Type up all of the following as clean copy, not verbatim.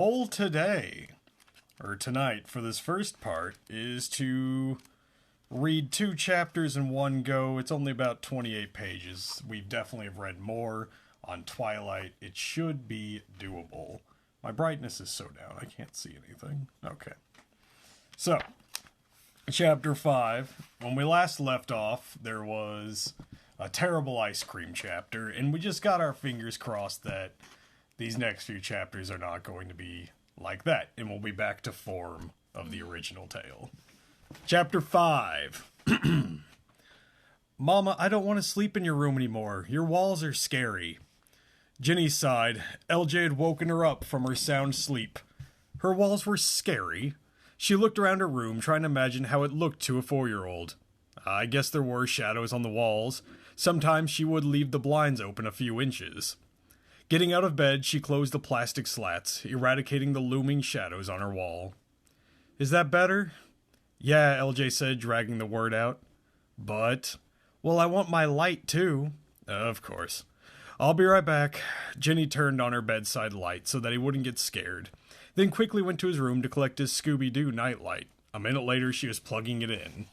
Goal today, or tonight for this first part, is to read 2 chapters in one go. It's only about 28 pages. We definitely have read more on Twilight. It should be doable. My brightness is so down, I can't see anything. Okay. So, Chapter 5. When we last left off, there was a terrible ice cream chapter, and we just got our fingers crossed that these next few chapters are not going to be like that, and we'll be back to form of the original tale. Chapter 5. Mama, I don't want to sleep in your room anymore. Your walls are scary. Ginny sighed. LJ had woken her up from her sound sleep. Her walls were scary. She looked around her room, trying to imagine how it looked to a 4-year-old. I guess there were shadows on the walls. Sometimes she would leave the blinds open a few inches. Getting out of bed, she closed the plastic slats, eradicating the looming shadows on her wall. Is that better? Yeah, LJ said, dragging the word out. But, well, I want my light, too. Of course. I'll be right back. Ginny turned on her bedside light so that he wouldn't get scared, then quickly went to his room to collect his Scooby-Doo nightlight. A minute later, she was plugging it in.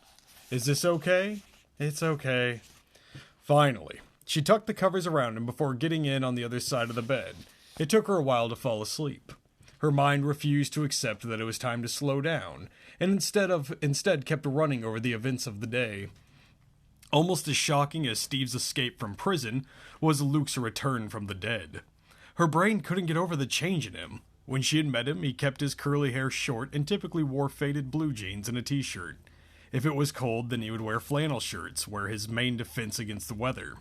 Is this okay? It's okay. Finally, she tucked the covers around him before getting in on the other side of the bed. It took her a while to fall asleep. Her mind refused to accept that it was time to slow down, and instead kept running over the events of the day. Almost as shocking as Steve's escape from prison was Luke's return from the dead. Her brain couldn't get over the change in him. When she had met him, he kept his curly hair short and typically wore faded blue jeans and a t-shirt. If it was cold, then he would wear flannel shirts, were his main defense against the weather.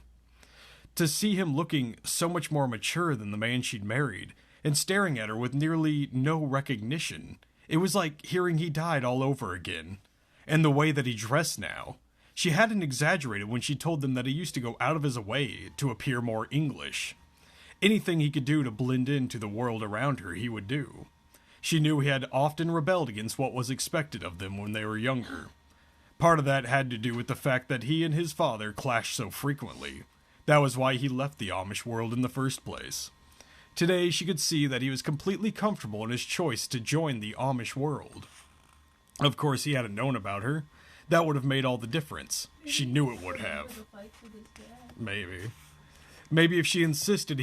To see him looking so much more mature than the man she'd married, and staring at her with nearly no recognition, it was like hearing he died all over again. And the way that he dressed now. She hadn't exaggerated when she told them that he used to go out of his way to appear more English. Anything he could do to blend into the world around her, he would do. She knew he had often rebelled against what was expected of them when they were younger. Part of that had to do with the fact that he and his father clashed so frequently. That was why he left the Amish world in the first place. Today, she could see that he was completely comfortable in his choice to join the Amish world. Of course, he hadn't known about her. That would have made all the difference. She knew it would have. Maybe. Maybe if she insisted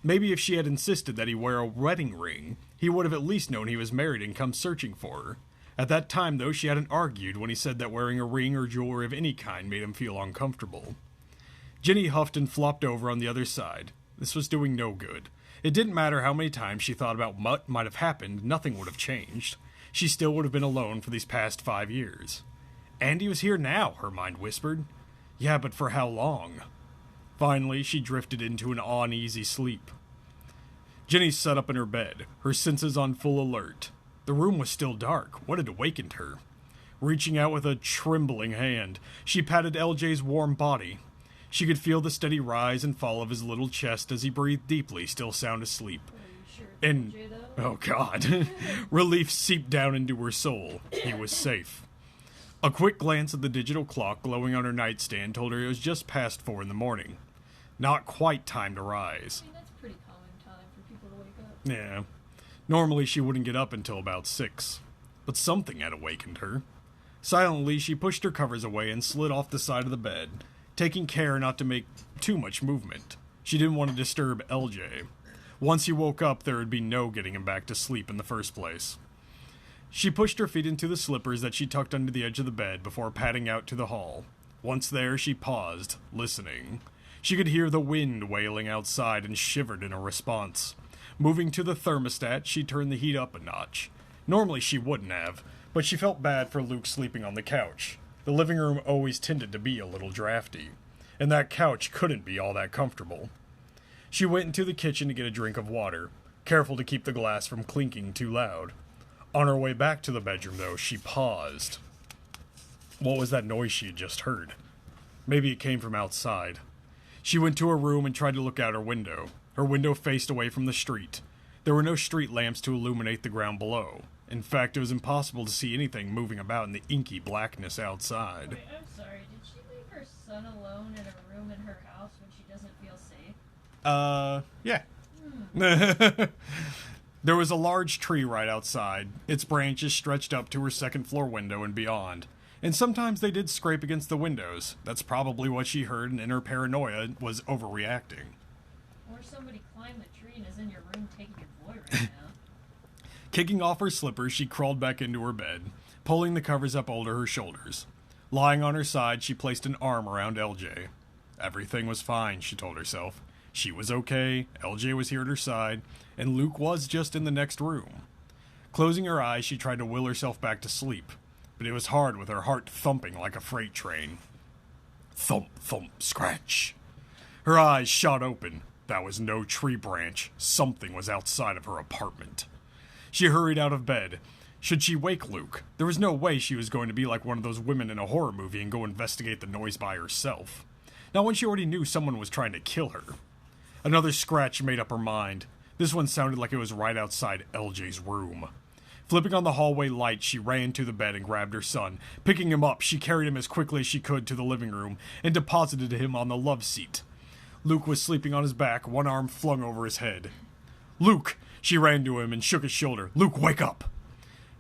Maybe if she had insisted that he wear a wedding ring, he would have at least known he was married and come searching for her. At that time, though, she hadn't argued when he said that wearing a ring or jewelry of any kind made him feel uncomfortable. Ginny huffed and flopped over on the other side. This was doing no good. It didn't matter how many times she thought about what might have happened, nothing would have changed. She still would have been alone for these past 5 years. Andy was here now, her mind whispered. Yeah, but for how long? Finally, she drifted into an uneasy sleep. Ginny sat up in her bed, her senses on full alert. The room was still dark. What had awakened her? Reaching out with a trembling hand, she patted LJ's warm body. She could feel the steady rise and fall of his little chest as he breathed deeply, still sound asleep. And, oh God, relief seeped down into her soul. He was safe. A quick glance at the digital clock glowing on her nightstand told her it was just past 4 in the morning. Not quite time to rise. I mean, that's pretty common time for people to wake up. Yeah. Normally she wouldn't get up until about 6. But something had awakened her. Silently, she pushed her covers away and slid off the side of the bed, taking care not to make too much movement. She didn't want to disturb LJ. Once he woke up, there would be no getting him back to sleep in the first place. She pushed her feet into the slippers that she tucked under the edge of the bed before padding out to the hall. Once there, she paused, listening. She could hear the wind wailing outside and shivered in a response. Moving to the thermostat, she turned the heat up a notch. Normally she wouldn't have, but she felt bad for Luke sleeping on the couch. The living room always tended to be a little drafty, and that couch couldn't be all that comfortable. She went into the kitchen to get a drink of water, careful to keep the glass from clinking too loud. On her way back to the bedroom, though, she paused. What was that noise she had just heard? Maybe it came from outside. She went to her room and tried to look out her window. Her window faced away from the street. There were no street lamps to illuminate the ground below. In fact, it was impossible to see anything moving about in the inky blackness outside. Wait, I'm sorry. Did she leave her son alone in a room in her house when she doesn't feel safe? Yeah. There was a large tree right outside. Its branches stretched up to her second-floor window and beyond. And sometimes they did scrape against the windows. That's probably what she heard, and in her paranoia was overreacting. Or somebody climbed the tree and is in your room taking your boy right now. Kicking off her slippers, she crawled back into her bed, pulling the covers up over her shoulders. Lying on her side, she placed an arm around LJ. Everything was fine, she told herself. She was okay, LJ was here at her side, and Luke was just in the next room. Closing her eyes, she tried to will herself back to sleep, but it was hard with her heart thumping like a freight train. Thump, thump, scratch. Her eyes shot open. That was no tree branch. Something was outside of her apartment. She hurried out of bed. Should she wake Luke? There was no way she was going to be like one of those women in a horror movie and go investigate the noise by herself. Not when she already knew someone was trying to kill her. Another scratch made up her mind. This one sounded like it was right outside LJ's room. Flipping on the hallway light, she ran to the bed and grabbed her son. Picking him up, she carried him as quickly as she could to the living room and deposited him on the love seat. Luke was sleeping on his back, one arm flung over his head. "Luke!" She ran to him and shook his shoulder. "Luke, wake up!"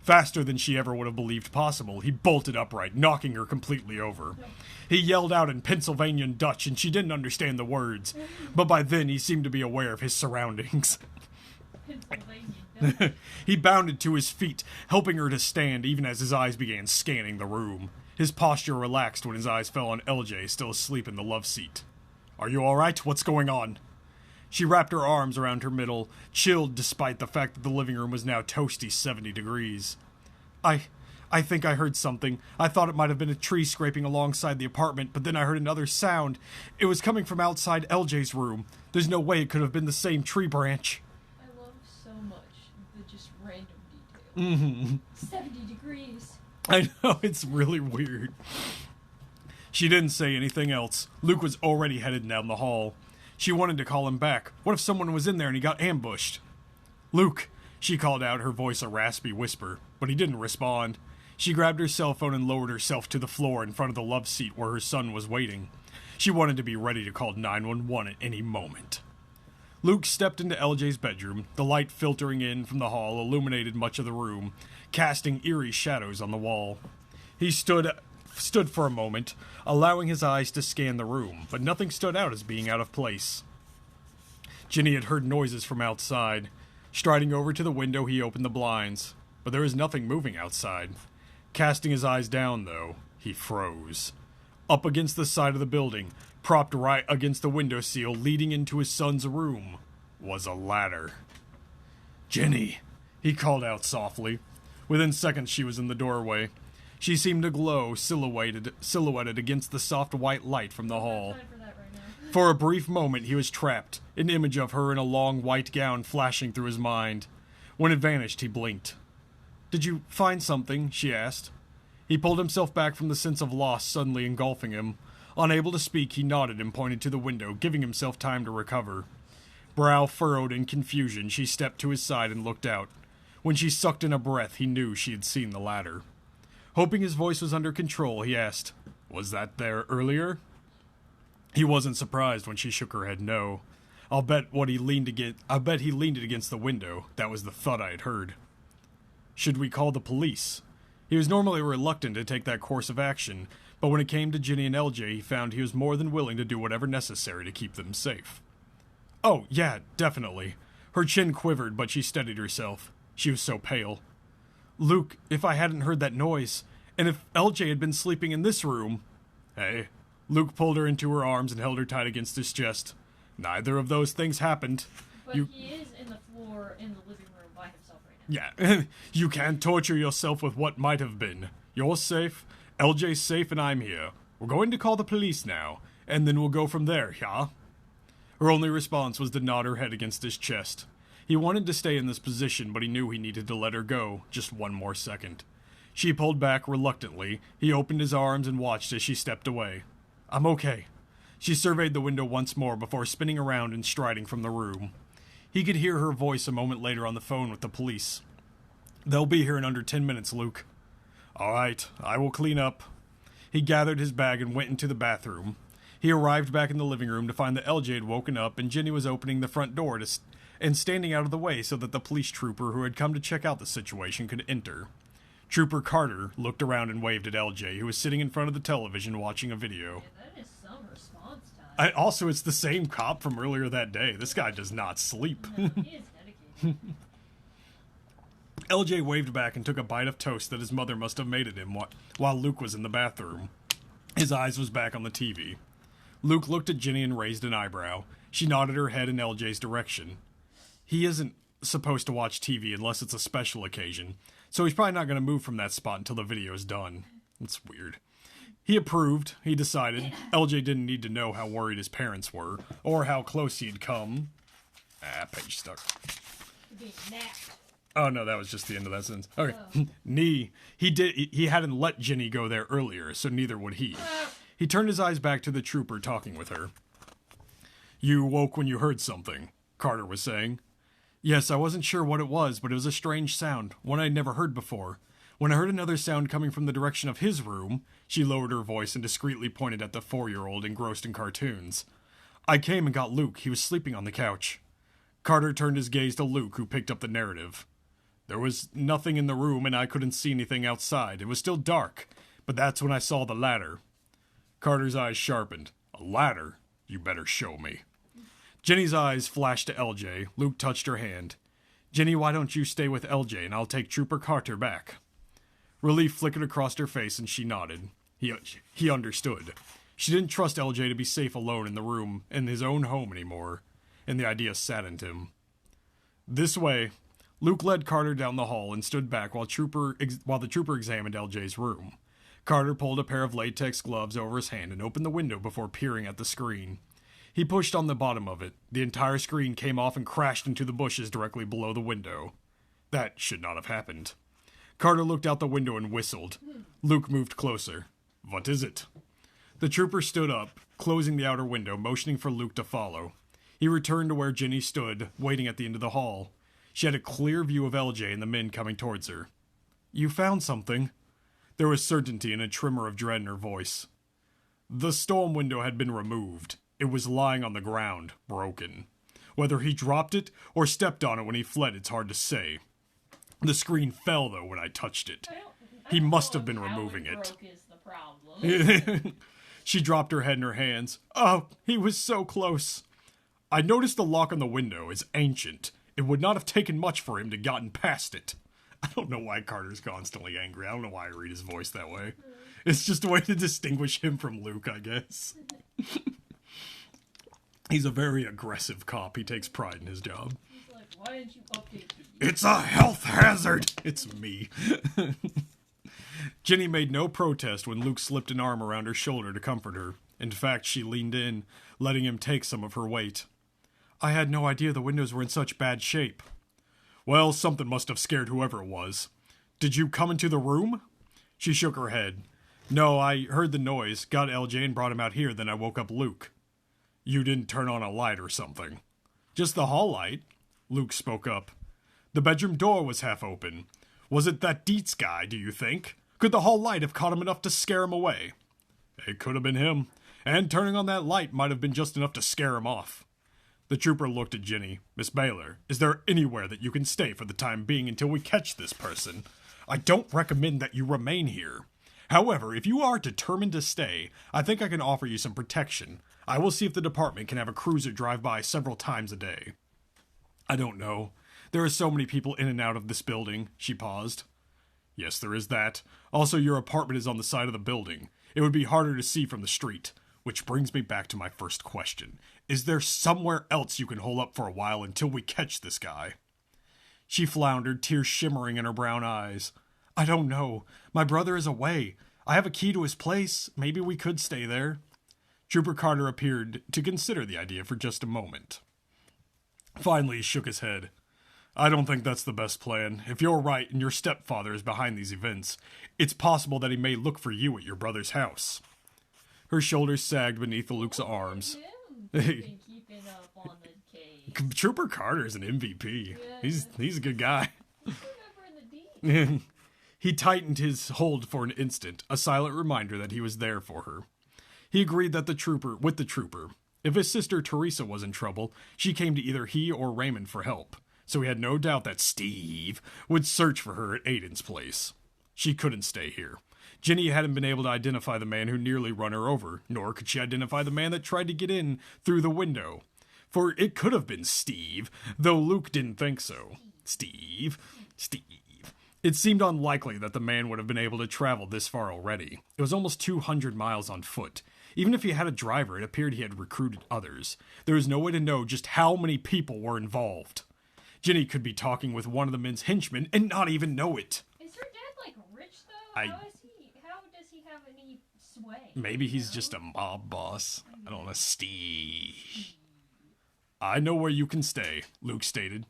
Faster than she ever would have believed possible, he bolted upright, knocking her completely over. He yelled out in Pennsylvanian Dutch, and she didn't understand the words, but by then he seemed to be aware of his surroundings. He bounded to his feet, helping her to stand even as his eyes began scanning the room. His posture relaxed when his eyes fell on LJ, still asleep in the love seat. "Are you all right? What's going on?" She wrapped her arms around her middle, chilled despite the fact that the living room was now toasty 70 degrees. I think I heard something. I thought it might have been a tree scraping alongside the apartment, but then I heard another sound. It was coming from outside LJ's room. There's no way it could have been the same tree branch." I love so much the just random details. 70 degrees. I know, it's really weird. She didn't say anything else. Luke was already headed down the hall. She wanted to call him back. What if someone was in there and he got ambushed? "Luke," she called out, her voice a raspy whisper, but he didn't respond. She grabbed her cell phone and lowered herself to the floor in front of the love seat where her son was waiting. She wanted to be ready to call 911 at any moment. Luke stepped into LJ's bedroom. The light filtering in from the hall illuminated much of the room, casting eerie shadows on the wall. He stood for a moment, allowing his eyes to scan the room, but nothing stood out as being out of place. Ginny had heard noises from outside. Striding over to the window, he opened the blinds, but there was nothing moving outside. Casting his eyes down, though, he froze. Up against the side of the building, propped right against the windowsill leading into his son's room, was a ladder. "Ginny," he called out softly. Within seconds, she was in the doorway. She seemed to glow, silhouetted against the soft white light from the hall. For a brief moment, he was trapped, an image of her in a long white gown flashing through his mind. When it vanished, he blinked. "Did you find something?" she asked. He pulled himself back from the sense of loss suddenly engulfing him. Unable to speak, he nodded and pointed to the window, giving himself time to recover. Brow furrowed in confusion, she stepped to his side and looked out. When she sucked in a breath, he knew she had seen the ladder. Hoping his voice was under control, he asked, "Was that there earlier?" He wasn't surprised when she shook her head no. I bet he leaned it against the window. That was the thud I had heard. Should we call the police? He was normally reluctant to take that course of action, but when it came to Ginny and LJ, he found he was more than willing to do whatever necessary to keep them safe. "Oh, yeah, definitely." Her chin quivered, but she steadied herself. She was so pale. "Luke, if I hadn't heard that noise, and if LJ had been sleeping in this room..." "Hey." Luke pulled her into her arms and held her tight against his chest. "Neither of those things happened." But he is in the floor in the living room by himself right now. "Yeah, you can't torture yourself with what might have been. You're safe, LJ's safe, and I'm here. We're going to call the police now, and then we'll go from there, yeah?" Her only response was to nod her head against his chest. He wanted to stay in this position, but he knew he needed to let her go just one more second. She pulled back reluctantly. He opened his arms and watched as she stepped away. "I'm okay." She surveyed the window once more before spinning around and striding from the room. He could hear her voice a moment later on the phone with the police. "They'll be here in under 10 minutes, Luke." "All right, I will clean up." He gathered his bag and went into the bathroom. He arrived back in the living room to find that LJ had woken up and Ginny was opening the front door and standing out of the way so that the police trooper who had come to check out the situation could enter. Trooper Carter looked around and waved at LJ, who was sitting in front of the television watching a video. Yeah, that is some response time. Also, it's the same cop from earlier that day. This guy does not sleep. No, he is dedicated. LJ waved back and took a bite of toast that his mother must have made at him while Luke was in the bathroom. His eyes was back on the TV. Luke looked at Ginny and raised an eyebrow. She nodded her head in LJ's direction. He isn't supposed to watch TV unless it's a special occasion, so he's probably not going to move from that spot until the video is done. It's weird. He approved, he decided. LJ didn't need to know how worried his parents were, or how close he'd come. Page stuck. Being napped. Oh no, that was just the end of that sentence. Okay. He hadn't let Ginny go there earlier, so neither would he. He turned his eyes back to the trooper talking with her. You woke when you heard something, Carter was saying. Yes, I wasn't sure what it was, but it was a strange sound, one I'd never heard before. When I heard another sound coming from the direction of his room, she lowered her voice and discreetly pointed at the 4-year-old engrossed in cartoons. I came and got Luke. He was sleeping on the couch. Carter turned his gaze to Luke, who picked up the narrative. There was nothing in the room and I couldn't see anything outside. It was still dark, but that's when I saw the ladder. Carter's eyes sharpened. A ladder? You better show me. Jenny's eyes flashed to LJ. Luke touched her hand. Jenny, why don't you stay with LJ and I'll take Trooper Carter back? Relief flickered across her face and she nodded. He understood. She didn't trust LJ to be safe alone in the room in his own home anymore, and the idea saddened him. This way, Luke led Carter down the hall and stood back while the trooper examined LJ's room. Carter pulled a pair of latex gloves over his hand and opened the window before peering at the screen. He pushed on the bottom of it. The entire screen came off and crashed into the bushes directly below the window. That should not have happened. Carter looked out the window and whistled. Luke moved closer. What is it? The trooper stood up, closing the outer window, motioning for Luke to follow. He returned to where Ginny stood, waiting at the end of the hall. She had a clear view of LJ and the men coming towards her. You found something. There was certainty and a tremor of dread in her voice. The storm window had been removed. It was lying on the ground, broken. Whether he dropped it or stepped on it when he fled, it's hard to say. The screen fell, though, when I touched it. He must have been removing it. Broke is the problem. She dropped her head in her hands. Oh, he was so close. I noticed the lock on the window is ancient. It would not have taken much for him to gotten past it. I don't know why Carter's constantly angry. I don't know why I read his voice that way. It's just a way to distinguish him from Luke, I guess. He's a very aggressive cop. He takes pride in his job. He's like, why didn't you update me? It's a health hazard! It's me. Ginny made no protest when Luke slipped an arm around her shoulder to comfort her. In fact, she leaned in, letting him take some of her weight. I had no idea the windows were in such bad shape. Well, something must have scared whoever it was. Did you come into the room? She shook her head. No, I heard the noise, got LJ and brought him out here, then I woke up Luke. You didn't turn on a light or something? Just the hall light, Luke spoke up. The bedroom door was half open. Was it that Dietz guy, do you think? Could the hall light have caught him enough to scare him away? It could have been him, and turning on that light might have been just enough to scare him off. The trooper looked at Ginny. Miss Baylor, is there anywhere that you can stay for the time being until we catch this person? I don't recommend that you remain here. However, if you are determined to stay, I think I can offer you some protection. I will see if the department can have a cruiser drive by several times a day. I don't know. There are so many people in and out of this building. She paused. Yes, there is that. Also, your apartment is on the side of the building. It would be harder to see from the street. Which brings me back to my first question. Is there somewhere else you can hole up for a while until we catch this guy? She floundered, tears shimmering in her brown eyes. I don't know. My brother is away. I have a key to his place. Maybe we could stay there. Trooper Carter appeared to consider the idea for just a moment. Finally, he shook his head. I don't think that's the best plan. If you're right and your stepfather is behind these events, it's possible that he may look for you at your brother's house. Her shoulders sagged beneath Luke's arms. Been keeping up on the case. Trooper Carter's an MVP. Yeah. He's a good guy. He tightened his hold for an instant, a silent reminder that he was there for her. He agreed with the trooper. If his sister Teresa was in trouble, she came to either he or Raymond for help, so he had no doubt that Steve would search for her at Aiden's place. She couldn't stay here. Ginny hadn't been able to identify the man who nearly run her over, nor could she identify the man that tried to get in through the window. For it could have been Steve, though Luke didn't think so. Steve. It seemed unlikely that the man would have been able to travel this far already. It was almost 200 miles on foot. Even if he had a driver, it appeared he had recruited others. There was no way to know just how many people were involved. Ginny could be talking with one of the men's henchmen and not even know it. Is her dad, like, rich, though? How does he have any sway? Maybe he's just a mob boss. I don't know, Steve. I know where you can stay, Luke stated.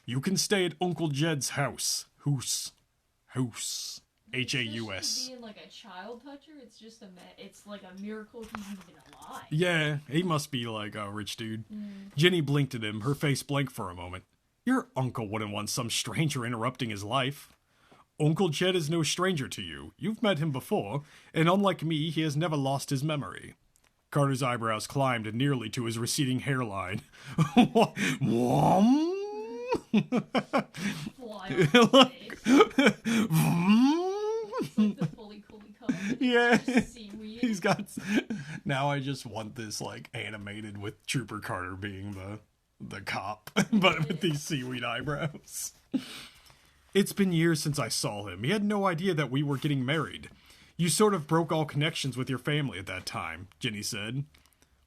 You can stay at Uncle Jed's house. House. H-A-U-S. Being like a child toucher, it's like a miracle he's even alive. Yeah, he must be like a rich dude. Ginny blinked at him, her face blank for a moment. Your uncle wouldn't want some stranger interrupting his life. Uncle Jed is no stranger to you. You've met him before, and unlike me, he has never lost his memory. Carter's eyebrows climbed nearly to his receding hairline. Look. Like the fully cup. Yeah. Seaweed. He's got... Now I just want this, like, animated with Trooper Carter being the cop, but with these seaweed eyebrows. It's been years since I saw him. He had no idea that we were getting married. You sort of broke all connections with your family at that time, Ginny said.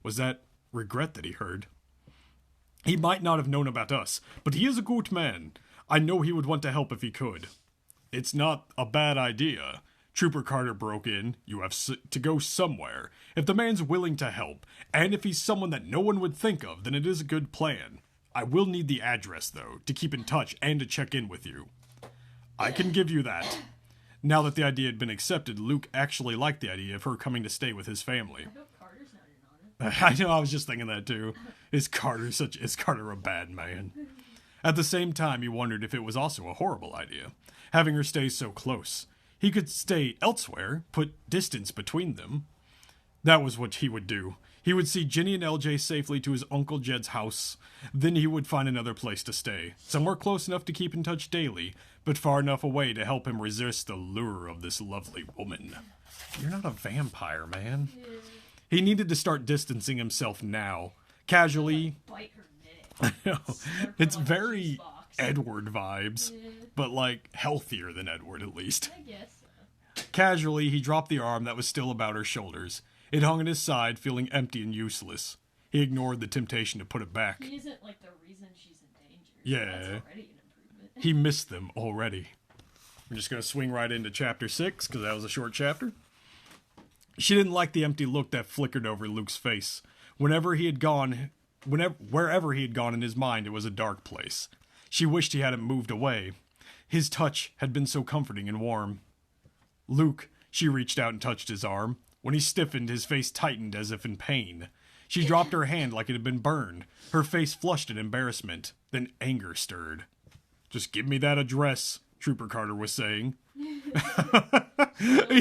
Was that regret that he heard? He might not have known about us, but he is a good man. I know he would want to help if he could. It's not a bad idea. Trooper Carter broke in. You have to go somewhere. If the man's willing to help, and if he's someone that no one would think of, then it is a good plan. I will need the address, though, to keep in touch and to check in with you. I can give you that. Now that the idea had been accepted, Luke actually liked the idea of her coming to stay with his family. I hope Carter's not in on it. I know, I was just thinking that too. Is Carter a bad man? At the same time, he wondered if it was also a horrible idea, having her stay so close. He could stay elsewhere, put distance between them. That was what he would do. He would see Ginny and LJ safely to his Uncle Jed's house. Then he would find another place to stay, somewhere close enough to keep in touch daily, but far enough away to help him resist the lure of this lovely woman. You're not a vampire, man. Yeah. He needed to start distancing himself now. Casually. Bite her neck. I know. It's Like a very juice box. Edward vibes, Yeah. but like healthier than Edward at least. I guess so. Casually, he dropped the arm that was still about her shoulders. It hung at his side, feeling empty and useless. He ignored the temptation to put it back. He isn't like the reason she's in danger. Yeah. That's already an improvement. He missed them already. I'm just going to swing right into chapter 6, because that was a short chapter. She didn't like the empty look that flickered over Luke's face. Wherever he had gone in his mind, it was a dark place. She wished he hadn't moved away. His touch had been so comforting and warm. Luke, she reached out and touched his arm. When he stiffened, his face tightened as if in pain. She dropped her hand like it had been burned. Her face flushed in embarrassment. Then anger stirred. Just give me that address, Trooper Carter was saying.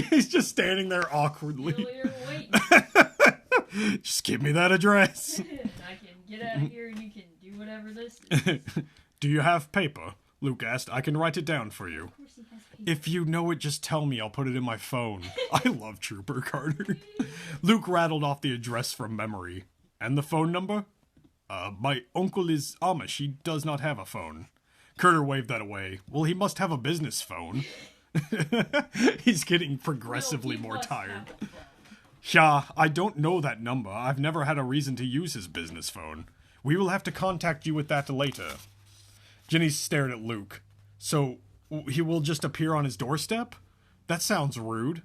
He's just standing there awkwardly. Still here waiting. Just give me that address. I can get out of here and you can do whatever this is. Do you have paper? Luke asked. I can write it down for you. Of course he has paper. If you know it, just tell me. I'll put it in my phone. I love Trooper Carter. Luke rattled off the address from memory. And the phone number? My uncle is Amish. He does not have a phone. Carter waved that away. Well, he must have a business phone. He's getting progressively No, he more must tired. have a phone. Yeah, I don't know that number. I've never had a reason to use his business phone. We will have to contact you with that later. Ginny stared at Luke. So, he will just appear on his doorstep? That sounds rude.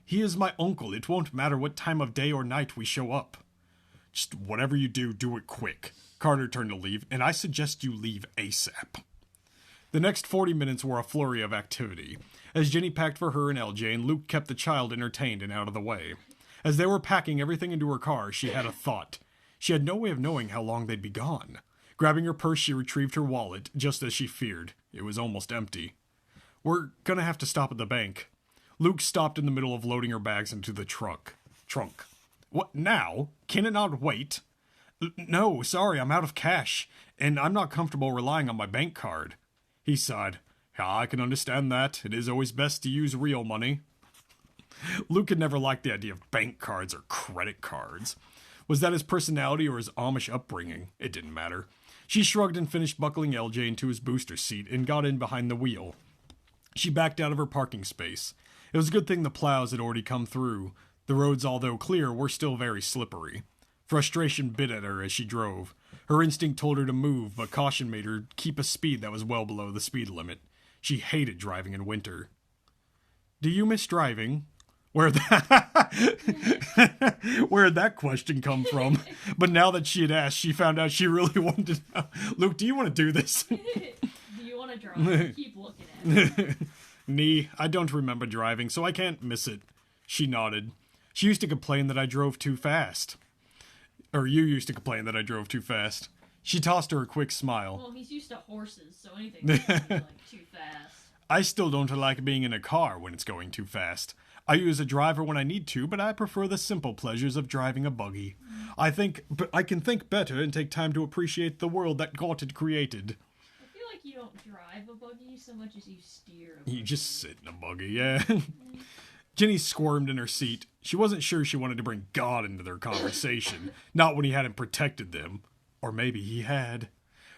He is my uncle. It won't matter what time of day or night we show up. Just whatever you do, do it quick. Carter turned to leave, and I suggest you leave ASAP. The next 40 minutes were a flurry of activity, as Ginny packed for her and LJ, and Luke kept the child entertained and out of the way. As they were packing everything into her car, she had a thought. She had no way of knowing how long they'd be gone. Grabbing her purse, she retrieved her wallet, just as she feared. It was almost empty. We're gonna have to stop at the bank. Luke stopped in the middle of loading her bags into the trunk. What now? Can it not wait? No, sorry, I'm out of cash, and I'm not comfortable relying on my bank card. He sighed. Yeah, I can understand that. It is always best to use real money. Luke had never liked the idea of bank cards or credit cards. Was that his personality or his Amish upbringing? It didn't matter. She shrugged and finished buckling LJ into his booster seat and got in behind the wheel. She backed out of her parking space. It was a good thing the plows had already come through. The roads, although clear, were still very slippery. Frustration bit at her as she drove. Her instinct told her to move, but caution made her keep a speed that was well below the speed limit. She hated driving in winter. Do you miss driving? Where'd that question come from? But now that she had asked, she found out she really wanted to know. Luke, do you want to do this? Do you want to drive? Keep looking at it. Nee, I don't remember driving, so I can't miss it. She nodded. She used to complain that I drove too fast. Or you used to complain that I drove too fast. She tossed her a quick smile. Well, he's used to horses, so anything that's like too fast. I still don't like being in a car when it's going too fast. I use a driver when I need to, but I prefer the simple pleasures of driving a buggy. I can think better and take time to appreciate the world that God had created. I feel like you don't drive a buggy so much as you steer a buggy. You just sit in a buggy, yeah. Ginny squirmed in her seat. She wasn't sure she wanted to bring God into their conversation, not when he hadn't protected them. Or maybe he had.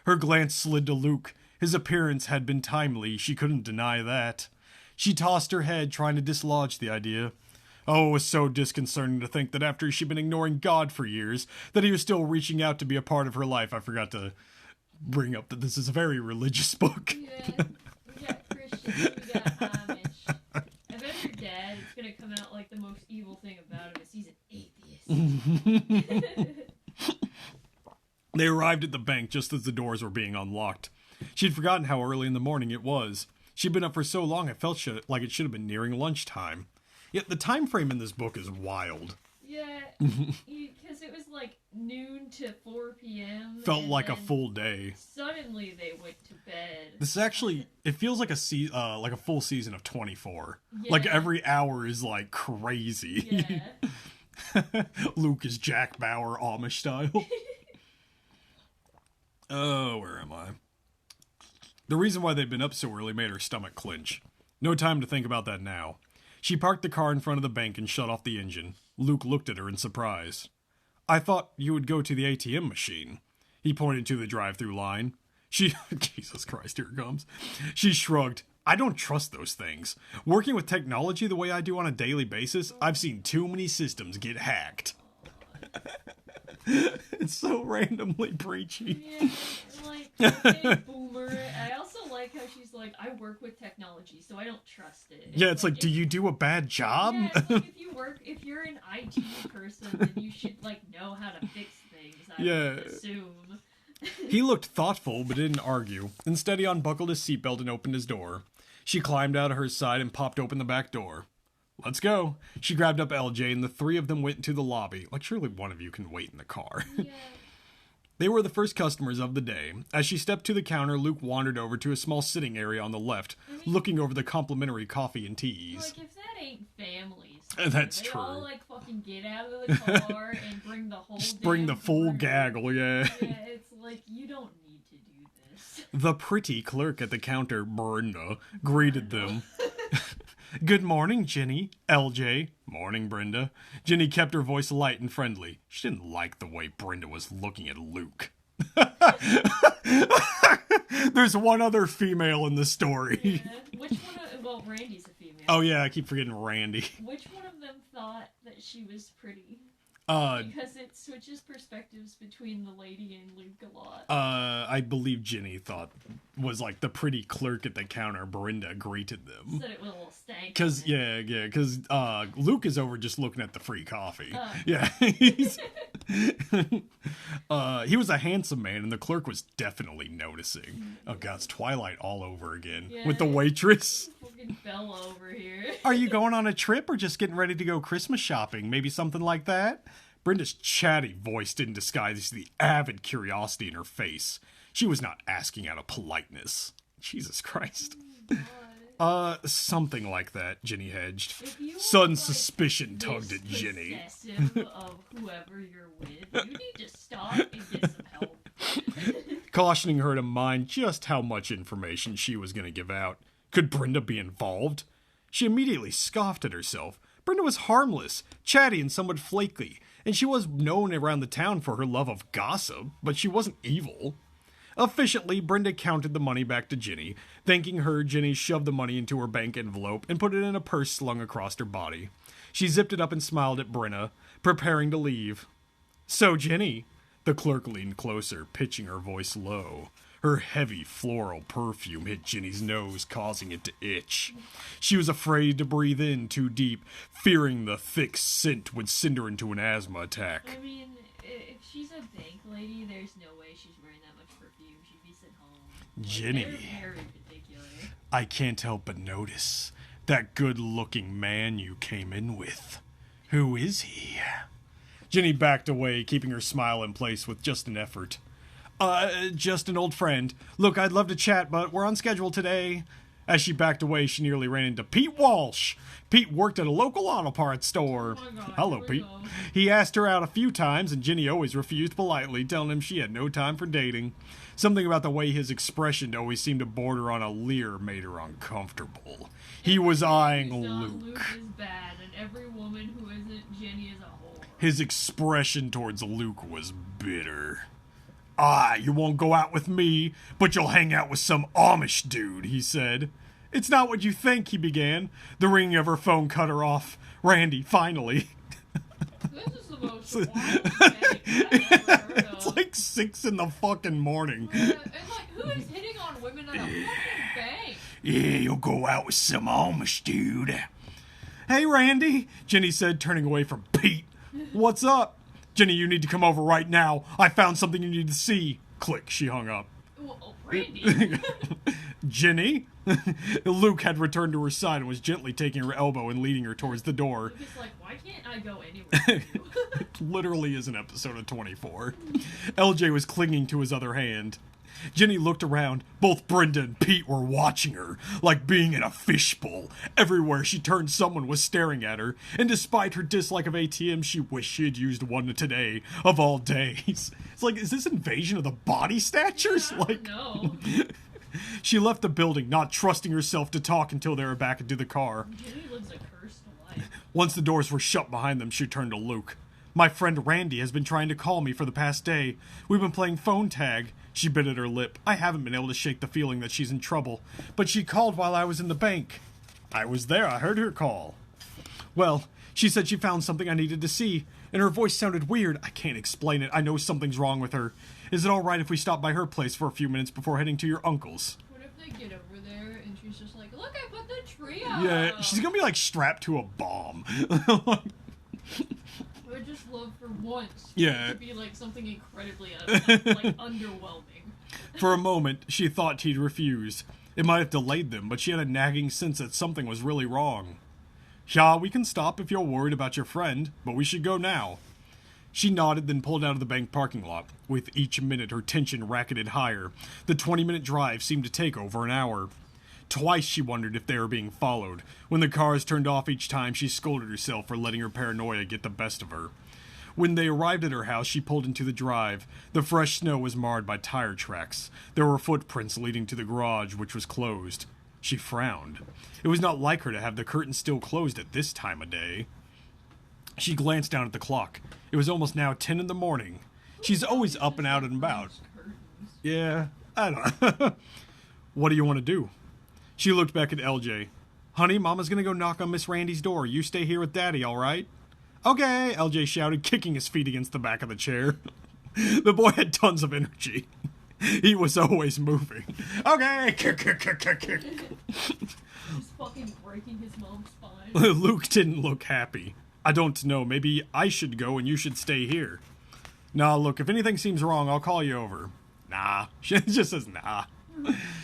Her glance slid to Luke. His appearance had been timely, she couldn't deny that. She tossed her head, trying to dislodge the idea. Oh, it was so disconcerting to think that after she'd been ignoring God for years, that he was still reaching out to be a part of her life. I forgot to bring up that this is a very religious book. Yeah, we got Christians, we got Amish. I bet your dad is going to come out like the most evil thing about him is he's an atheist. They arrived at the bank just as the doors were being unlocked. She'd forgotten how early in the morning it was. She'd been up for so long it felt like it should have been nearing lunchtime. Yet the time frame in this book is wild. Yeah, because it was like noon to 4 p.m. Felt like a full day. Suddenly they went to bed. This is actually, it feels like a full season of 24. Yeah. Like every hour is like crazy. Yeah. Luke is Jack Bauer Amish style. Oh, where am I? The reason why they'd been up so early made her stomach clench. No time to think about that now. She parked the car in front of the bank and shut off the engine. Luke looked at her in surprise. I thought you would go to the ATM machine. He pointed to the drive-through line. Jesus Christ, here it comes. She shrugged. I don't trust those things. Working with technology the way I do on a daily basis, I've seen too many systems get hacked. It's so randomly preachy. Yeah, like, okay, boomer. I also like how she's like, I work with technology, so I don't trust it. Yeah, it's like, do you do a bad job? Yeah, it's like if you're an IT person, then you should, like, know how to fix things, I would assume. He looked thoughtful, but didn't argue. Instead, he unbuckled his seatbelt and opened his door. She climbed out of her side and popped open the back door. Let's go. She grabbed up LJ and the three of them went into the lobby. Like, surely one of you can wait in the car. Yeah. They were the first customers of the day. As she stepped to the counter, Luke wandered over to a small sitting area on the left, looking over the complimentary coffee and teas. Like, if that ain't families. That's they true. all, like, fucking get out of the car and bring the whole Just bring the full group. gaggle, yeah. Yeah, it's like, you don't need to do this. The pretty clerk at the counter, Brenda, greeted them. Good morning, Ginny. LJ. Morning, Brenda. Ginny kept her voice light and friendly. She didn't like the way Brenda was looking at Luke. There's one other female in the story. Yeah. Which one well, Randy's a female. Oh yeah, I keep forgetting Randy. Which one of them thought that she was pretty? Because it switches perspectives between the lady and Luke a lot. I believe Ginny was like the pretty clerk at the counter. Brenda greeted them. Said it with a little stank. Because Luke is over just looking at the free coffee. Yeah. He was a handsome man, and the clerk was definitely noticing. Oh god, it's Twilight all over again. Yeah. With the waitress. Fucking Bella over here. Are you going on a trip or just getting ready to go Christmas shopping? Maybe something like that? Brenda's chatty voice didn't disguise the avid curiosity in her face. She was not asking out of politeness. Jesus Christ. God. Something like that, Ginny hedged. If you Sudden are, suspicion this tugged at Ginny. possessive of whoever you're with, you need to stop and get some help. Cautioning her to mind just how much information she was going to give out. Could Brenda be involved? She immediately scoffed at herself. Brenda was harmless, chatty, and somewhat flaky, and she was known around the town for her love of gossip, but she wasn't evil. Efficiently, Brenda counted the money back to Ginny. Thanking her, Ginny shoved the money into her bank envelope and put it in a purse slung across her body. She zipped it up and smiled at Brenda, preparing to leave. So, Ginny, the clerk leaned closer, pitching her voice low. Her heavy floral perfume hit Ginny's nose, causing it to itch. She was afraid to breathe in too deep, fearing the thick scent would send her into an asthma attack. I mean, if she's a bank lady, there's no way she's wearing that much perfume. She'd be sent home. Ginny, They're very particular. I can't help but notice that good-looking man you came in with. Who is he? Ginny backed away, keeping her smile in place with just an effort. Just an old friend. Look, I'd love to chat, but we're on schedule today. As she backed away, she nearly ran into Pete Walsh. Pete worked at a local auto parts store. Oh my God, Hello, here we Pete. go. He asked her out a few times, and Ginny always refused politely, telling him she had no time for dating. Something about the way his expression always seemed to border on a leer made her uncomfortable. He was eyeing Luke. Luke is bad, and every woman who isn't Jenny is a whore. His expression towards Luke was bitter. Ah, you won't go out with me, but you'll hang out with some Amish dude, he said. It's not what you think, he began. The ringing of her phone cut her off. Randy, finally. This is the most wild thing I've ever heard of. It's like 6 in the fucking morning. And like, who is hitting on women at a fucking bank? Yeah, you'll go out with some Amish dude. Hey, Randy, Jenny said, turning away from Pete. What's up? Jenny, you need to come over right now. I found something you need to see. Click, she hung up. Well, Randy. Jenny? Luke had returned to her side and was gently taking her elbow and leading her towards the door. Luke is like, why can't I go anywhere with you? It literally is an episode of 24. LJ was clinging to his other hand. Jenny looked around. Both Brenda and Pete were watching her, like being in a fishbowl. Everywhere she turned, someone was staring at her, and despite her dislike of ATMs, she wished she had used one today, of all days. It's like, is this Invasion of the Body Snatchers? I don't know. She left the building, not trusting herself to talk until they were back into the car. Jenny lives a cursed life. Once the doors were shut behind them, she turned to Luke. My friend Randy has been trying to call me for the past day. We've been playing phone tag. She bit at her lip. I haven't been able to shake the feeling that she's in trouble. But she called while I was in the bank. I was there. I heard her call. Well, she said she found something I needed to see, and her voice sounded weird. I can't explain it. I know something's wrong with her. Is it all right if we stop by her place for a few minutes before heading to your uncle's? What if they get over there and she's just like, look, I put the tree up. Yeah, she's gonna be like strapped to a bomb. I would just love for once Yeah. to be like something incredibly underwhelming. For a moment, she thought he'd refuse. It might have delayed them, but she had a nagging sense that something was really wrong. Yeah, we can stop if you're worried about your friend, but we should go now. She nodded, then pulled out of the bank parking lot. With each minute, her tension racketed higher. The 20-minute drive seemed to take over an hour. Twice she wondered if they were being followed. When the cars turned off each time, she scolded herself for letting her paranoia get the best of her. When they arrived at her house, she pulled into the drive. The fresh snow was marred by tire tracks. There were footprints leading to the garage, which was closed. She frowned. It was not like her to have the curtains still closed at this time of day. She glanced down at the clock. It was almost now 10 in the morning. She's always up and out and about. Yeah, I don't know. What do you want to do? She looked back at LJ. Honey, Mama's gonna go knock on Miss Randy's door. You stay here with Daddy, all right? Okay, LJ shouted, kicking his feet against the back of the chair. The boy had tons of energy. He was always moving. Okay, kick. He's fucking breaking his mom's spine. Luke didn't look happy. I don't know, maybe I should go and you should stay here. Nah, look, if anything seems wrong, I'll call you over. Nah. She just says nah.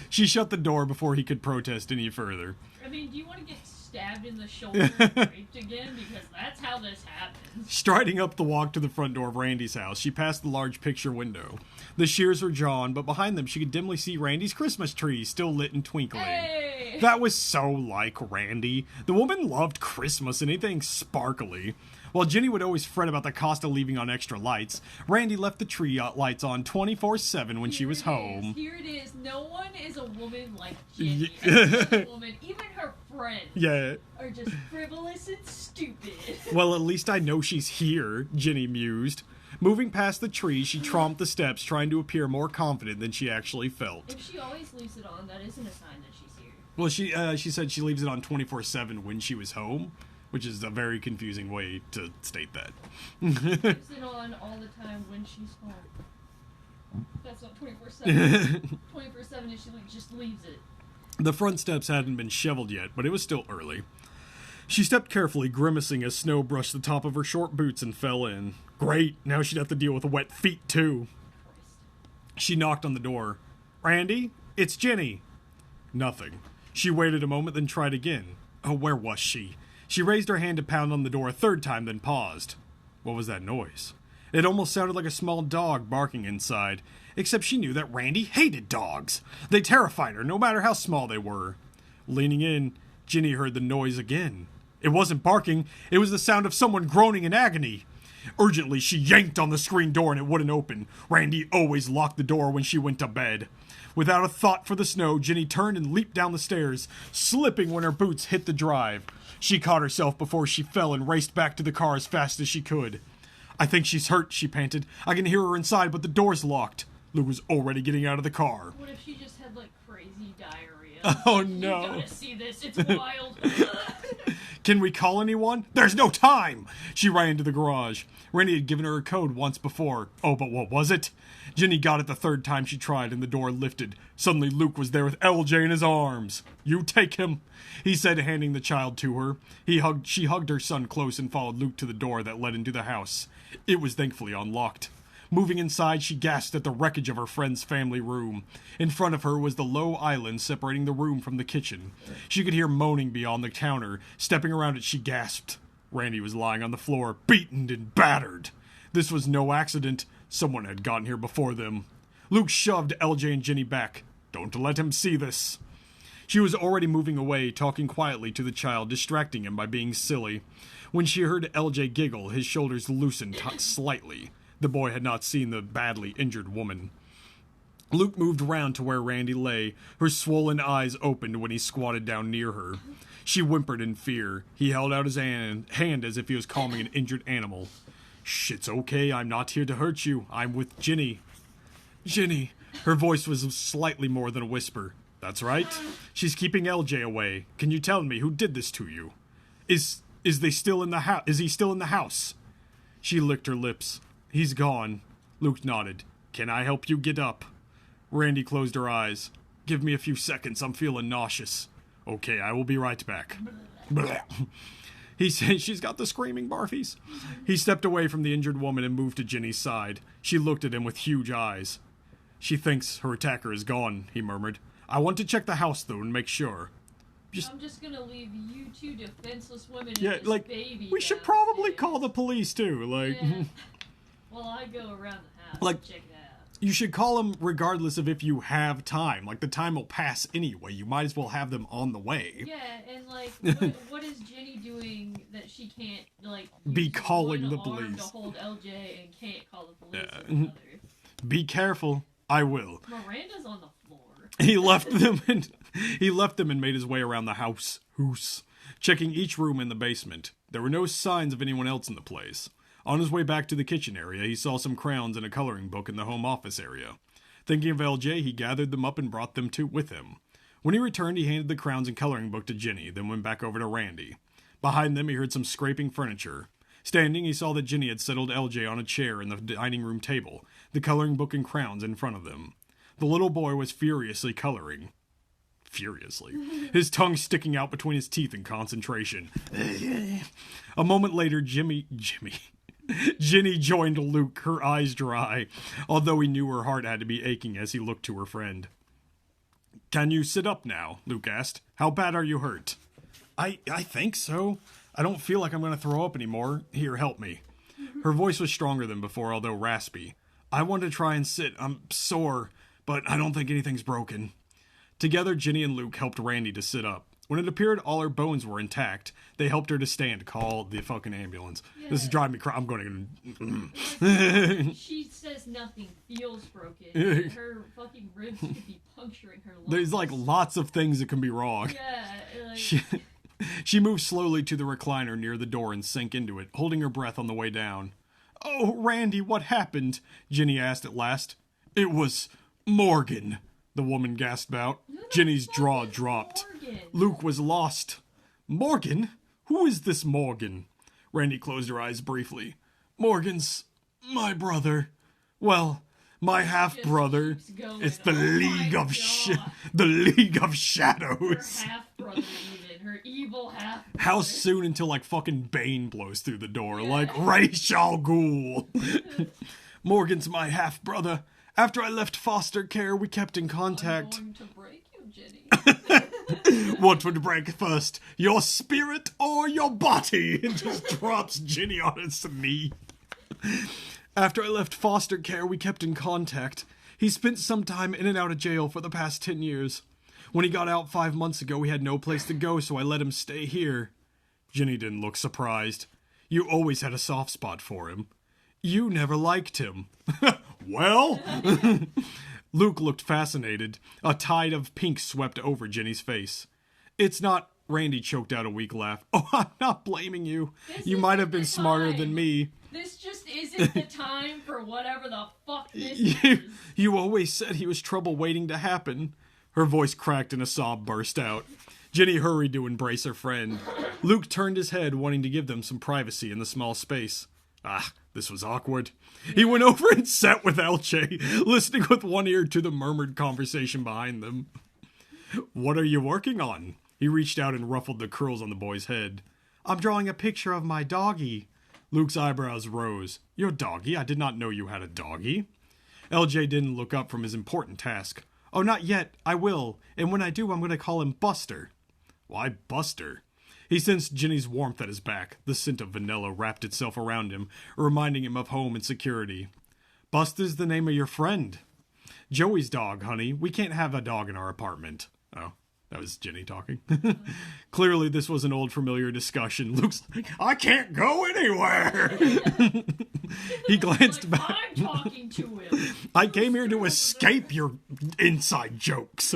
She shut the door before he could protest any further. I mean, do you want to get stabbed in the shoulder and raped again? Because that's how this happens. Striding up the walk to the front door of Randy's house, she passed the large picture window. The shears were drawn, but behind them she could dimly see Randy's Christmas tree, still lit and twinkling. Hey! That was so like Randy. The woman loved Christmas and anything sparkly. While Jenny would always fret about the cost of leaving on extra lights, Randy left the tree lights on 24/7 when she was home. Here it is. No one is a woman like Jenny. Every woman, even her friends, are just frivolous and stupid. Well, at least I know she's here, Jenny mused. Moving past the tree, she tromped the steps, trying to appear more confident than she actually felt. If she always leaves it on, that isn't a sign that she's here. Well, she said she leaves it on 24/7 when she was home, which is a very confusing way to state that. Leaves it on all the time when she's home. That's not 24/7. 24/7 is she just leaves it. The front steps hadn't been shoveled yet, but it was still early. She stepped carefully, grimacing as snow brushed the top of her short boots and fell in. Great, now she'd have to deal with wet feet, too. She knocked on the door. Randy, it's Jenny. Nothing. She waited a moment, then tried again. Oh, where was she? She raised her hand to pound on the door a third time, then paused. What was that noise? It almost sounded like a small dog barking inside, except she knew that Randy hated dogs. They terrified her, no matter how small they were. Leaning in, Jenny heard the noise again. It wasn't barking, it was the sound of someone groaning in agony. Urgently, she yanked on the screen door and it wouldn't open. Randy always locked the door when she went to bed. Without a thought for the snow, Jenny turned and leaped down the stairs, slipping when her boots hit the drive. She caught herself before she fell and raced back to the car as fast as she could. I think she's hurt, she panted. I can hear her inside, but the door's locked. Luke was already getting out of the car. What if she just had, like, crazy diarrhea? Oh, no. You gotta see this. It's wild. Can we call anyone? There's no time! She ran into the garage. Randy had given her a code once before. Oh, but what was it? Jenny got it the third time she tried, and the door lifted. Suddenly, Luke was there with LJ in his arms. You take him, he said, handing the child to her. She hugged her son close and followed Luke to the door that led into the house. It was thankfully unlocked. Moving inside, she gasped at the wreckage of her friend's family room. In front of her was the low island separating the room from the kitchen. She could hear moaning beyond the counter. Stepping around it, she gasped. Randy was lying on the floor, beaten and battered. This was no accident. Someone had gotten here before them. Luke shoved LJ and Jenny back. Don't let him see this. She was already moving away, talking quietly to the child, distracting him by being silly. When she heard LJ giggle, his shoulders loosened slightly. The boy had not seen the badly injured woman. Luke moved around to where Randy lay. Her swollen eyes opened when he squatted down near her. She whimpered in fear. He held out his hand as if he was calming an injured animal. Shit's okay, I'm not here to hurt you. I'm with Jenny. Jenny. Her voice was slightly more than a whisper. That's right. She's keeping LJ away. Can you tell me who did this to you? Is he still in the house? She licked her lips. He's gone. Luke nodded. Can I help you get up? Randy closed her eyes. Give me a few seconds. I'm feeling nauseous. Okay, I will be right back. He said she's got the screaming barfies. He stepped away from the injured woman and moved to Jenny's side. She looked at him with huge eyes. She thinks her attacker is gone, he murmured. I want to check the house, though, and make sure. I'm just gonna leave you two defenseless women yeah, and this like, baby we should downstairs. probably call the police, too. Like, Yeah. Well, I go around the house Like- and check it out. You should call them regardless of if you have time. Like, the time will pass anyway. You might as well have them on the way. Yeah, and like, what is Jenny doing that she can't like Be use calling one the arm police. to hold LJ and can't call the police Yeah. with the other? Be careful. I will. Miranda's on the floor. He left them and made his way around the house, checking each room in the basement. There were no signs of anyone else in the place. On his way back to the kitchen area, he saw some crayons and a coloring book in the home office area. Thinking of LJ, he gathered them up and brought them with him. When he returned, he handed the crayons and coloring book to Jenny, then went back over to Randy. Behind them, he heard some scraping furniture. Standing, he saw that Jenny had settled LJ on a chair in the dining room table, the coloring book and crayons in front of them. The little boy was furiously coloring. His tongue sticking out between his teeth in concentration. A moment later, Jenny joined Luke, her eyes dry, although he knew her heart had to be aching as he looked to her friend. Can you sit up now? Luke asked. How bad are you hurt? I think so. I don't feel like I'm going to throw up anymore. Here, help me. Her voice was stronger than before, although raspy. I want to try and sit. I'm sore, but I don't think anything's broken. Together, Ginny and Luke helped Randy to sit up. When it appeared all her bones were intact, they helped her to stand. Call the fucking ambulance. Yeah. This is driving me crazy. I'm going to... She says nothing feels broken. Her fucking ribs could be puncturing her lungs. There's like lots of things that can be wrong. Yeah, like... She moved slowly to the recliner near the door and sank into it, holding her breath on the way down. Oh, Randy, what happened? Ginny asked at last. It was Morgan, the woman gasped out. Ginny's jaw dropped. Morgan? Luke was lost. Morgan? Who is this Morgan? Randy closed her eyes briefly. Morgan's my brother. Well, my half-brother. It's the League of the League of Shadows. Her half-brother even. Her evil half-brother. How soon until, like, fucking Bane blows through the door? Yeah. Like, Ra's al Ghul. Morgan's my half-brother. After I left foster care, we kept in contact. I'm going to break you, Ginny. What would break first? Your spirit or your body? It just drops Ginny on its knee. After I left foster care, we kept in contact. He spent some time in and out of jail for the past 10 years. When he got out 5 months ago, he had no place to go, so I let him stay here. Ginny didn't look surprised. You always had a soft spot for him. You never liked him. Well? Luke looked fascinated. A tide of pink swept over Ginny's face. It's not... Randy choked out a weak laugh. Oh, I'm not blaming you. You might have been smarter than me. This just isn't the time for whatever the fuck this is. You always said he was trouble waiting to happen. Her voice cracked and a sob burst out. Ginny hurried to embrace her friend. Luke turned his head, wanting to give them some privacy in the small space. Ah, this was awkward. He went over and sat with LJ, listening with one ear to the murmured conversation behind them. What are you working on? He reached out and ruffled the curls on the boy's head. I'm drawing a picture of my doggy. Luke's eyebrows rose. Your doggy? I did not know you had a doggy. LJ didn't look up from his important task. Oh, not yet. I will. And when I do, I'm going to call him Buster. Why Buster? He sensed Ginny's warmth at his back. The scent of vanilla wrapped itself around him, reminding him of home and security. Buster's the name of your friend. Joey's dog, honey. We can't have a dog in our apartment. Oh. That was Ginny talking. Clearly, this was an old familiar discussion. Luke's like, I can't go anywhere. He glanced back. I'm talking to him. I came here to escape your inside jokes.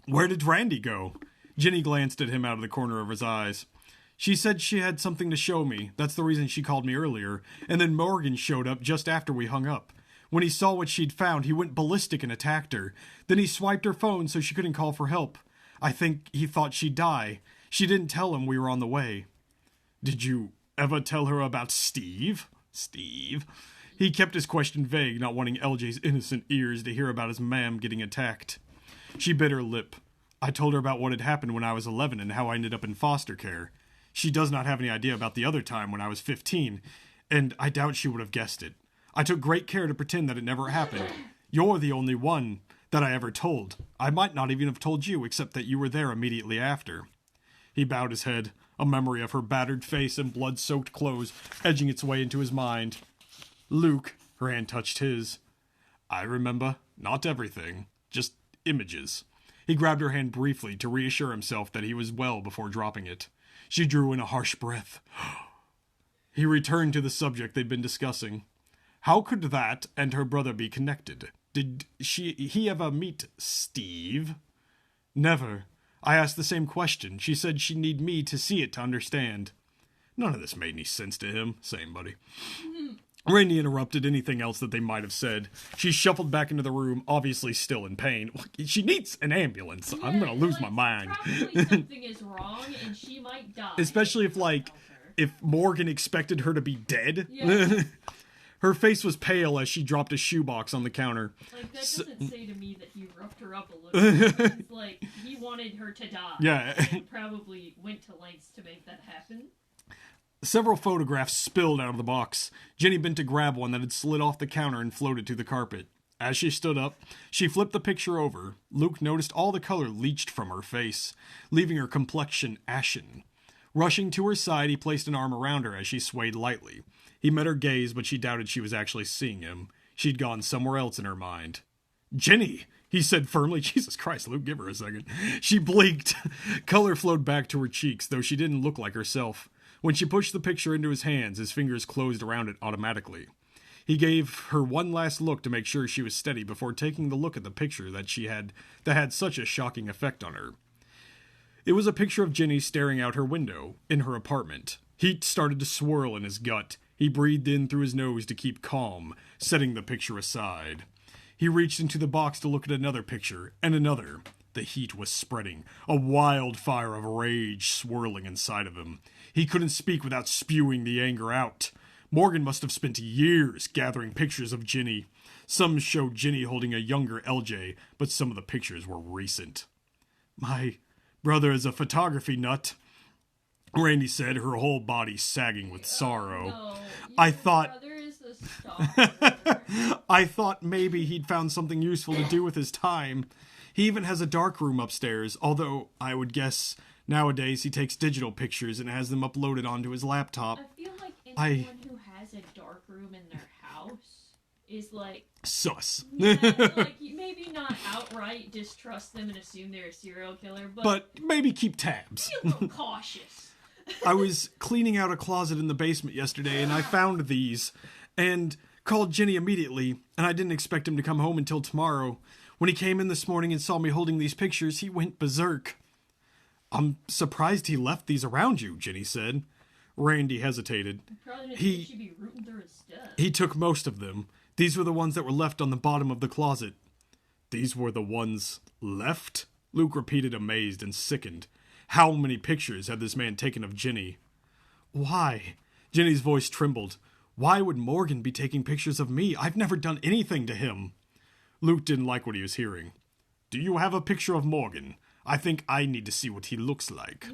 Where did Randy go? Ginny glanced at him out of the corner of his eyes. She said she had something to show me. That's the reason she called me earlier. And then Morgan showed up just after we hung up. When he saw what she'd found, he went ballistic and attacked her. Then he swiped her phone so she couldn't call for help. I think he thought she'd die. She didn't tell him we were on the way. Did you ever tell her about Steve? Steve? He kept his question vague, not wanting LJ's innocent ears to hear about his ma'am getting attacked. She bit her lip. I told her about what had happened when I was 11 and how I ended up in foster care. She does not have any idea about the other time when I was 15, and I doubt she would have guessed it. I took great care to pretend that it never happened. You're the only one that I ever told. I might not even have told you, except that you were there immediately after. He bowed his head, a memory of her battered face and blood-soaked clothes edging its way into his mind. Luke, her hand touched his. I remember, not everything, just images. He grabbed her hand briefly to reassure himself that he was well before dropping it. She drew in a harsh breath. He returned to the subject they'd been discussing. How could that and her brother be connected? Did he ever meet Steve? Never. I asked the same question. She said she'd need me to see it to understand. None of this made any sense to him. Same, buddy. Randy interrupted anything else that they might have said. She shuffled back into the room, obviously still in pain. She needs an ambulance. Yeah, I'm gonna lose my mind. Probably something is wrong and she might die. Especially if Morgan expected her to be dead. Yeah. Her face was pale as she dropped a shoebox on the counter. Like, that doesn't say to me that he roughed her up a little bit. It's like, he wanted her to die. Yeah. And probably went to lengths to make that happen. Several photographs spilled out of the box. Jenny bent to grab one that had slid off the counter and floated to the carpet. As she stood up, she flipped the picture over. Luke noticed all the color leached from her face, leaving her complexion ashen. Rushing to her side, he placed an arm around her as she swayed lightly. He met her gaze, but she doubted she was actually seeing him. She'd gone somewhere else in her mind. "Jenny!" he said firmly. Jesus Christ, Luke, give her a second. She blinked. Color flowed back to her cheeks, though she didn't look like herself. When she pushed the picture into his hands, his fingers closed around it automatically. He gave her one last look to make sure she was steady before taking the look at the picture that had such a shocking effect on her. It was a picture of Ginny staring out her window in her apartment. Heat started to swirl in his gut. He breathed in through his nose to keep calm, setting the picture aside. He reached into the box to look at another picture, and another. The heat was spreading, a wildfire of rage swirling inside of him. He couldn't speak without spewing the anger out. Morgan must have spent years gathering pictures of Ginny. Some showed Ginny holding a younger LJ, but some of the pictures were recent. "My brother is a photography nut," Randy said, her whole body sagging with sorrow. No, I thought brother is a stalker. I thought maybe he'd found something useful to do with his time. He even has a darkroom upstairs, although I would guess nowadays he takes digital pictures and has them uploaded onto his laptop. I feel like anyone who has a dark room in their house is like Sus. yeah, like you maybe not outright distrust them and assume they're a serial killer, But maybe keep tabs. be a little cautious. I was cleaning out a closet in the basement yesterday and I found these and called Ginny immediately, and I didn't expect him to come home until tomorrow. When he came in this morning and saw me holding these pictures, he went berserk. "I'm surprised he left these around you," Ginny said. Randy hesitated. Probably didn't think she'd be rooting through his stuff. He took most of them. These were the ones that were left on the bottom of the closet. "These were the ones left?" Luke repeated, amazed and sickened. How many pictures had this man taken of Ginny? "Why?" Ginny's voice trembled. "Why would Morgan be taking pictures of me? I've never done anything to him." Luke didn't like what he was hearing. "Do you have a picture of Morgan? I think I need to see what he looks like."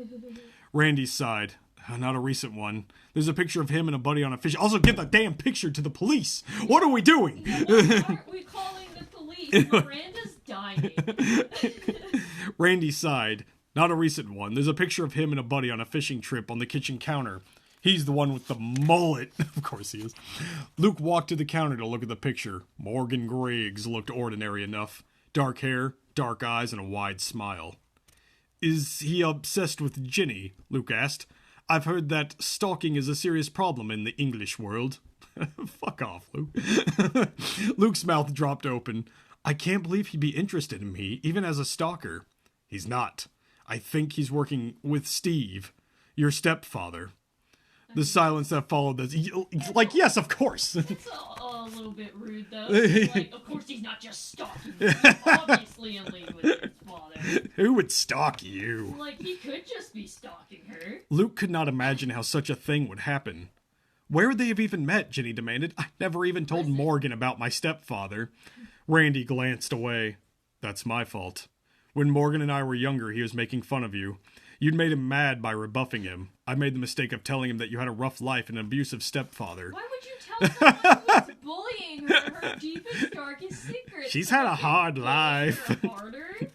Randy sighed. "Not a recent one. There's a picture of him and a buddy on a fish. Also, give the damn picture to the police. What are we doing?" Why aren't we calling the police? Miranda's dying. Randy sighed. "Not a recent one. There's a picture of him and a buddy on a fishing trip on the kitchen counter. He's the one with the mullet." Of course he is. Luke walked to the counter to look at the picture. Morgan Griggs looked ordinary enough. Dark hair, dark eyes, and a wide smile. "Is he obsessed with Ginny?" Luke asked. "I've heard that stalking is a serious problem in the English world." Fuck off, Luke. Luke's mouth dropped open. "I can't believe he'd be interested in me, even as a stalker." "He's not. I think he's working with Steve, your stepfather." The silence that followed this, like, yes, of course. It's a little bit rude, though. Like, of course he's not just stalking you. He's obviously in league with his father. Who would stalk you? Like, he could just be stalking her. Luke could not imagine how such a thing would happen. "Where would they have even met?" Ginny demanded. "I never even told Morgan about my stepfather." Randy glanced away. "That's my fault. When Morgan and I were younger, he was making fun of you. You'd made him mad by rebuffing him. I made the mistake of telling him that you had a rough life and an abusive stepfather." Why would you tell someone who's bullying her deepest, darkest secrets? "She's had a hard life." Harder?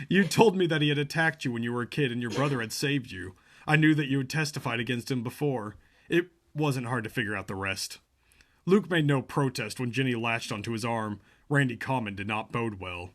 "You told me that he had attacked you when you were a kid and your brother had saved you. I knew that you had testified against him before. It wasn't hard to figure out the rest." Luke made no protest when Ginny latched onto his arm. Randy's comment did not bode well.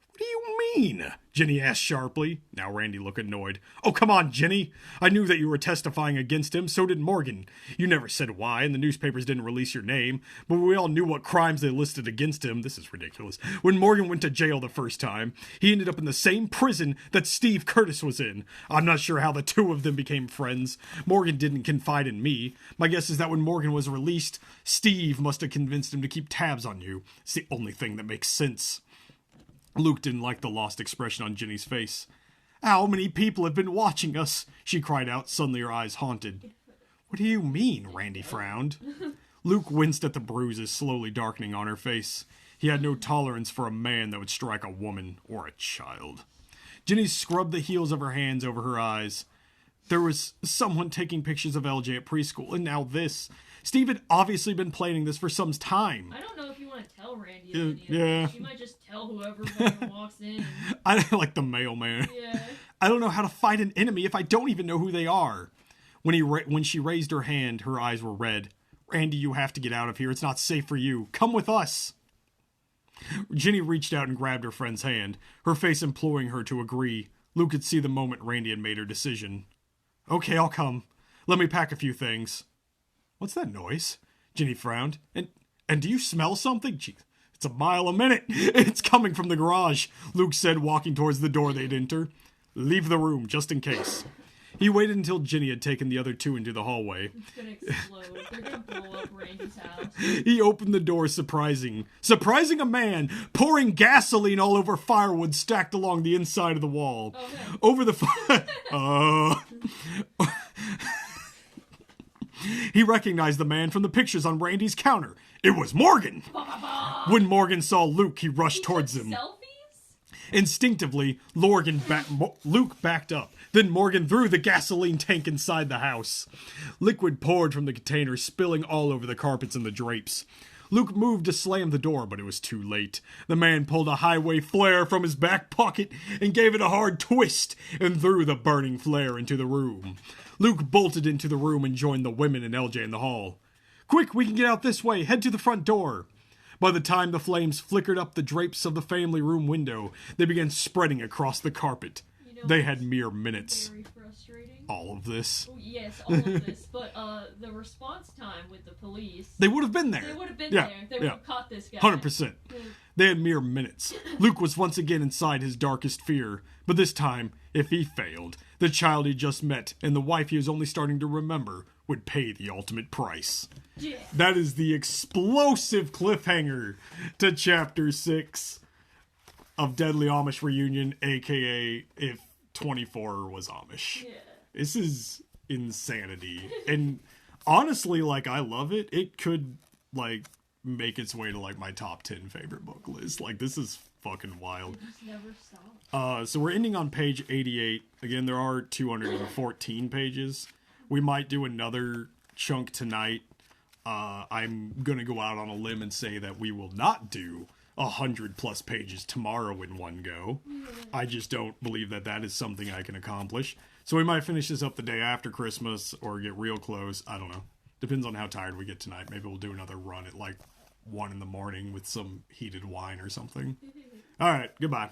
"What do you mean?" Ginny asked sharply. Now Randy looked annoyed. "Oh, come on, Ginny. I knew that you were testifying against him, so did Morgan. You never said why, and the newspapers didn't release your name, but we all knew what crimes they listed against him." This is ridiculous. "When Morgan went to jail the first time, he ended up in the same prison that Steve Curtis was in. I'm not sure how the two of them became friends. Morgan didn't confide in me. My guess is that when Morgan was released, Steve must have convinced him to keep tabs on you. It's the only thing that makes sense." Luke didn't like the lost expression on Ginny's face. "How many people have been watching us?" she cried out, suddenly her eyes haunted. "What do you mean?" Randy frowned. Luke winced at the bruises slowly darkening on her face. He had no tolerance for a man that would strike a woman or a child. Ginny scrubbed the heels of her hands over her eyes. "There was someone taking pictures of LJ at preschool, and now this. Steve had obviously been planning this for some time." I don't know if you want want to tell Randy any of this. Yeah. She might just tell whoever fucking walks in. I like the mailman. Yeah. I don't know how to fight an enemy if I don't even know who they are. When she raised her hand, her eyes were red. Randy, you have to get out of here. It's not safe for you. Come with us. Ginny reached out and grabbed her friend's hand, her face imploring her to agree. Luke could see the moment Randy had made her decision. Okay, I'll come. Let me pack a few things. What's that noise? Ginny frowned. And do you smell something? Jeez, it's a mile a minute. It's coming from the garage, Luke said, walking towards the door they'd enter. Leave the room, just in case. He waited until Ginny had taken the other two into the hallway. It's gonna explode. They're gonna blow up Randy's house. He opened the door, surprising a man, pouring gasoline all over firewood stacked along the inside of the wall. Oh, no. Over the He recognized the man from the pictures on Randy's counter. It was Morgan! When Morgan saw Luke, he rushed towards him. Selfies? Instinctively, Luke backed up. Then Morgan threw the gasoline tank inside the house. Liquid poured from the container, spilling all over the carpets and the drapes. Luke moved to slam the door, but it was too late. The man pulled a highway flare from his back pocket and gave it a hard twist and threw the burning flare into the room. Luke bolted into the room and joined the women and LJ in the hall. Quick, we can get out this way. Head to the front door. By the time the flames flickered up the drapes of the family room window, they began spreading across the carpet. They had mere minutes. Very frustrating. All of this. Oh, yes, all of this. But the response time with the police... They would have been there. They would have been there. They would have caught this guy. 100%. They had mere minutes. Luke was once again inside his darkest fear. But this time, if he failed, the child he just met and the wife he was only starting to remember would pay the ultimate price. Yeah. That is the explosive cliffhanger to Chapter 6 of Deadly Amish Reunion, a.k.a. If 24 was Amish. Yeah. This is insanity. And honestly, like, I love it. It could, like, make its way to, like, my top 10 favorite book list. Like, this is fucking wild. It just never stops. So we're ending on page 88. Again, there are 214 pages. We might do another chunk tonight. I'm gonna go out on a limb and say that we will not do 100+ pages tomorrow in one go. I just don't believe that that is something I can accomplish. So we might finish this up the day after Christmas or get real close. I don't know. Depends on how tired we get tonight. Maybe we'll do another run at like 1 in the morning with some heated wine or something. All right, goodbye.